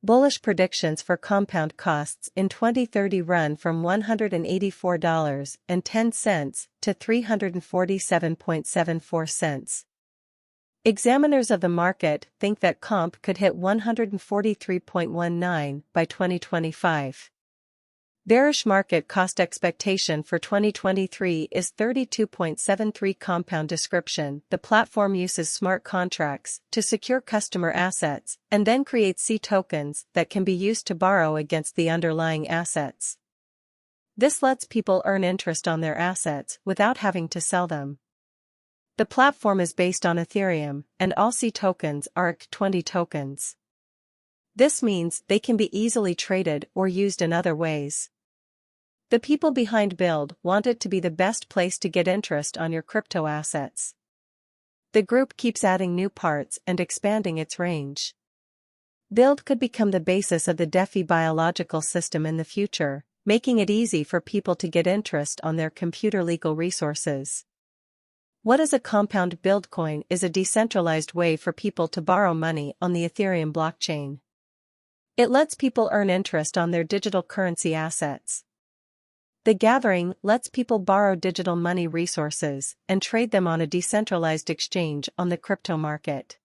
Bullish predictions for compound costs in 2030 run from $184.10 to $347.74. Examiners of the market think that comp could hit 143.19 by 2025. Bearish market cost expectation for 2023 is 32.73 compound description. The platform uses smart contracts to secure customer assets and then creates C tokens that can be used to borrow against the underlying assets. This lets people earn interest on their assets without having to sell them. The platform is based on Ethereum, and all C tokens are ERC20 tokens. This means they can be easily traded or used in other ways. The people behind Build want it to be the best place to get interest on your crypto assets. The group keeps adding new parts and expanding its range. Build could become the basis of the DeFi biological system in the future, making it easy for people to get interest on their computer legal resources. What is a compound? Build coin is a decentralized way for people to borrow money on the Ethereum blockchain. It lets people earn interest on their digital currency assets. The gathering lets people borrow digital money resources and trade them on a decentralized exchange on the crypto market.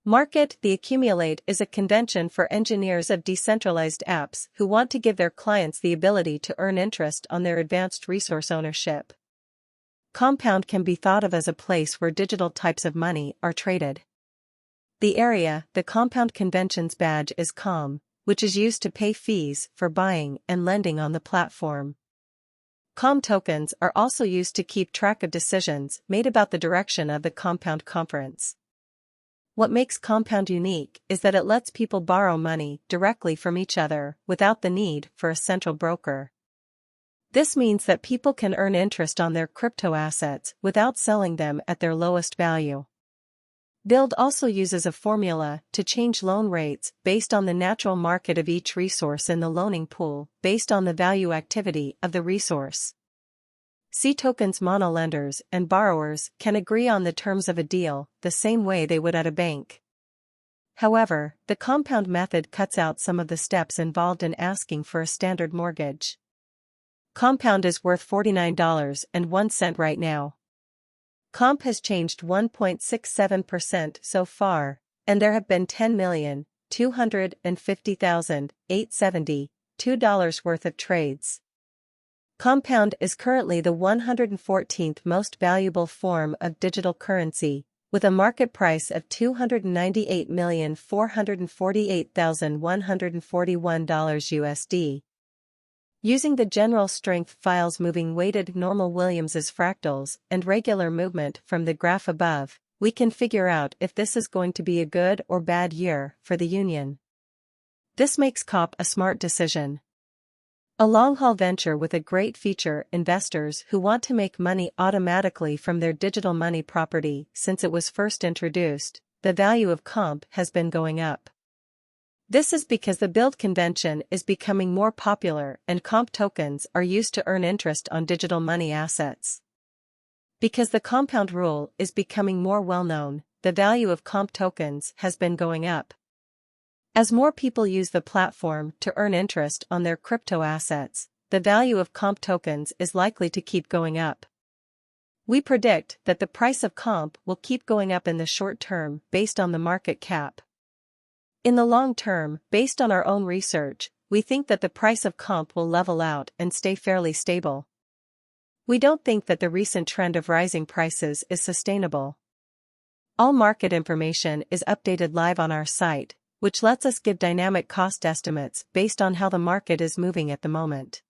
The Accumulate is a convention for engineers of decentralized apps who want to give their clients the ability to earn interest on their advanced resource ownership. Compound can be thought of as a place where digital types of money are traded. The Compound Convention's badge is COM, which is used to pay fees for buying and lending on the platform. COM tokens are also used to keep track of decisions made about the direction of the Compound Conference. What makes Compound unique is that it lets people borrow money directly from each other without the need for a central broker. This means that people can earn interest on their crypto assets without selling them at their lowest value. Build also uses a formula to change loan rates based on the natural market of each resource in the loaning pool, based on the value activity of the resource. C tokens monolenders and borrowers can agree on the terms of a deal the same way they would at a bank. However, the compound method cuts out some of the steps involved in asking for a standard mortgage. Compound is worth $49.01 right now. Comp has changed 1.67% so far, and there have been $10,250,872 worth of trades. Compound is currently the 114th most valuable form of digital currency, with a market price of $298,448,141 USD. Using the general strength files moving weighted normal Williams's fractals and regular movement from the graph above, we can figure out if this is going to be a good or bad year for the union. This makes COP a smart decision. A long-haul venture with a great feature: investors who want to make money automatically from their digital money property. Since it was first introduced, the value of comp has been going up. This is because the Build convention is becoming more popular and comp tokens are used to earn interest on digital money assets. Because the compound rule is becoming more well-known, the value of comp tokens has been going up. As more people use the platform to earn interest on their crypto assets, the value of comp tokens is likely to keep going up. We predict that the price of comp will keep going up in the short term based on the market cap. In the long term, based on our own research, we think that the price of comp will level out and stay fairly stable. We don't think that the recent trend of rising prices is sustainable. All market information is updated live on our site, which lets us give dynamic cost estimates based on how the market is moving at the moment.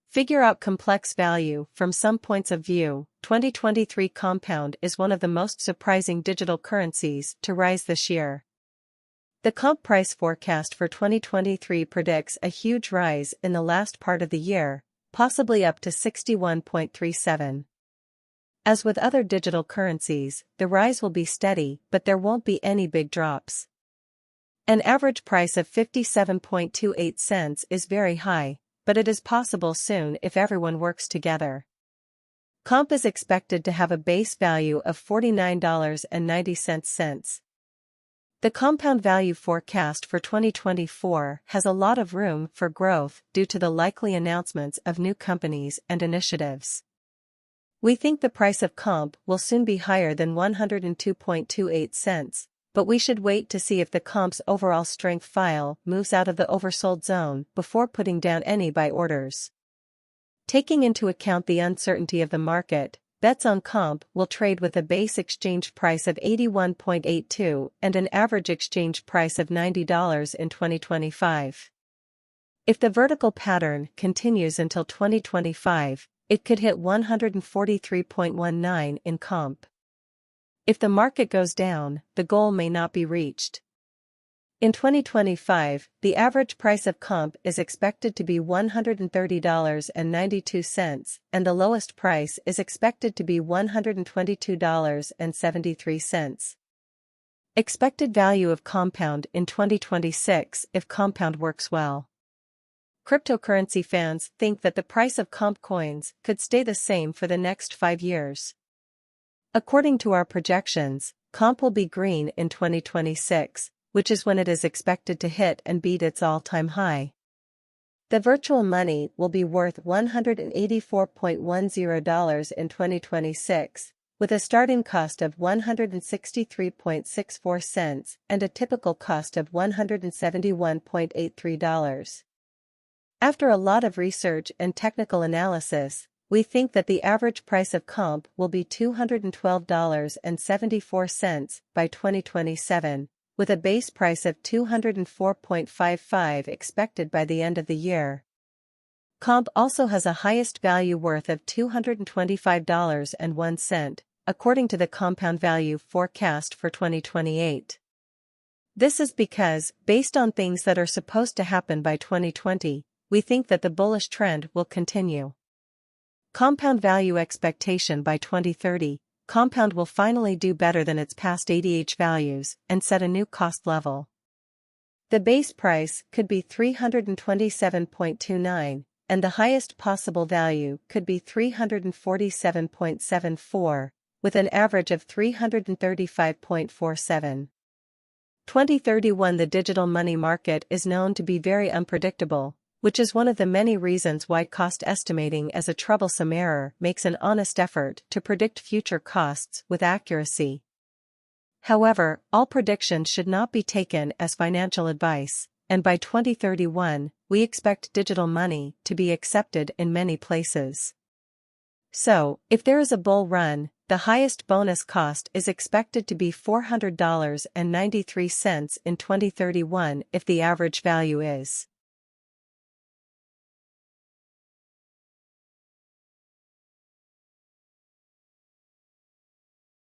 Figure out complex value from some points of view. 2023 Compound is one of the most surprising digital currencies to rise this year. The comp price forecast for 2023 predicts a huge rise in the last part of the year, possibly up to 61.37. As with other digital currencies, the rise will be steady, but there won't be any big drops. An average price of 57.28 cents is very high, but it is possible soon if everyone works together. Comp is expected to have a base value of $49.90. The compound value forecast for 2024 has a lot of room for growth due to the likely announcements of new companies and initiatives. We think the price of comp will soon be higher than 102.28 cents, but we should wait to see if the comp's overall strength file moves out of the oversold zone before putting down any buy orders. Taking into account the uncertainty of the market, bets on comp will trade with a base exchange price of 81.82 and an average exchange price of $90 in 2025. If the vertical pattern continues until 2025, it could hit 143.19 in comp. If the market goes down, the goal may not be reached. In 2025, the average price of comp is expected to be $130.92, and the lowest price is expected to be $122.73. Expected value of compound in 2026 if compound works well. Cryptocurrency fans think that the price of comp coins could stay the same for the next 5 years. According to our projections, comp will be green in 2026, which is when it is expected to hit and beat its all-time high. The virtual money will be worth $184.10 in 2026, with a starting cost of 163.64 cents and a typical cost of $171.83. After a lot of research and technical analysis, we think that the average price of comp will be $212.74 by 2027, with a base price of $204.55 expected by the end of the year. Comp also has a highest value worth of $225.01, according to the compound value forecast for 2028. This is because, based on things that are supposed to happen by 2020, we think that the bullish trend will continue. Compound value expectation by 2030. Compound will finally do better than its past ADH values and set a new cost level. The base price could be $327.29, and the highest possible value could be $347.74, with an average of $335.47. 2031. The digital money market is known to be very unpredictable, which is one of the many reasons why cost estimating as a troublesome error makes an honest effort to predict future costs with accuracy. However, all predictions should not be taken as financial advice, and by 2031, we expect digital money to be accepted in many places. So, if there is a bull run, the highest bonus cost is expected to be $400.93 in 2031 if the average value is